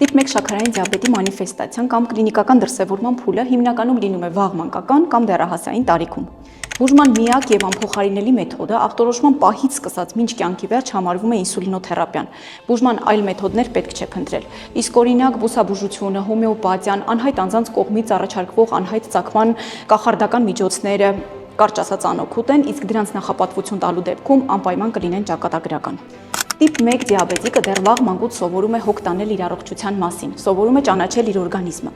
Տիպ 1 շաքարային դիաբետի մանիֆեստացիան կամ կլինիկական դրսևորման փուլը հիմնականում լինում է վաղ մանկական կամ դեռահասային տարիքում։ Բուժման միակ եւ անփոխարինելի մեթոդը ախտորոշման պահից սկսած մինչ կյանքի վերջ համարվում է ինսուլինոթերապիան։ Բուժման այլ մեթոդներ պետք չէ փնտրել։ Իսկ օրինակ բուսաբուժությունը, հոմեոպաթիան, անհայտ անձանց կողմից առաջարկվող անհայտ ծագման կախարդական միջոցները կարճ ասած անօգուտ են, իսկ դրանց նախապատվություն տալու դեպքում անպայման կլինեն ճակատագրական։ Տիպ 1 դիաբետիկը դեռ վաղ մանկուց սովորում է հոգ տանել իր առողջության մասին, սովորում է ճանաչել իր օրգանիզմը։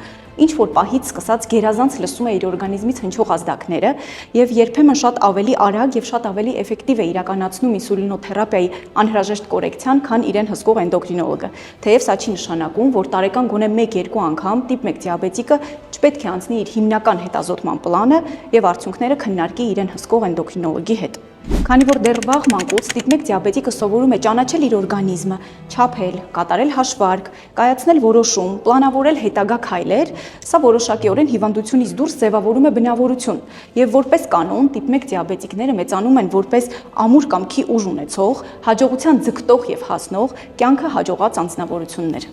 Ինչ որ պահից սկսած գերազանց լսում է իր օրգանիզմից հնչող ազդակները եւ երբեմն շատ ավելի արագ եւ շատ ավելի էֆեկտիվ է իրականացնում ինսուլինոթերապիայի անհրաժեշտ կորեկցիան, քան իրեն հսկող էնդոկրինոլոգը։ Թեև սա չի նշանակում, որ տարեկան գոնե 1-2 անգամ տիպ 1 դիաբետիկը չպետք է անցնի իր հիմնական հետազոտման պլանը եւ արդյունքները քննարկի իրեն հսկող էնդոկրինոլոգի հետ։ Քանի որ դեռ վաղ մանկուց տիպ 1 դիաբետիկը սովորում է ճանաչել իր օրգանիզմը, չափել, կատարել հաշվարկ, կայացնել որոշում, պլանավորել հետագա քայլեր, սա որոշակիորեն հիվանդությունից դուրս ձևավորում է բնավորություն, եւ որպես կանոն տիպ 1 դիաբետիկները մեծանում են որպես ամուր կամքի ուժ ունեցող, հաջողության ձգտող եւ հասնող, կյանքը հաջողած անձնավորություններ։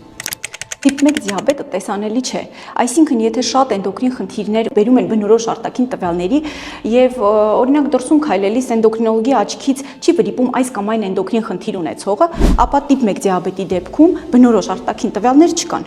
Տիպ 1 դիաբետը տեսանելի չէ, այսինքն եթե շատ էնդոկրին խնդիրներ բերում են բնորոշ արտաքին տվյալների եւ օրինակ դրսում քայլելիս էնդոկրինոլոգի աչքից չի վրիպում այս կամ այն էնդոկրին խնդիր ունեցողը, ապա տիպ 1 դիաբետի դեպքում բնորոշ արտաքին տվյալներ չկան։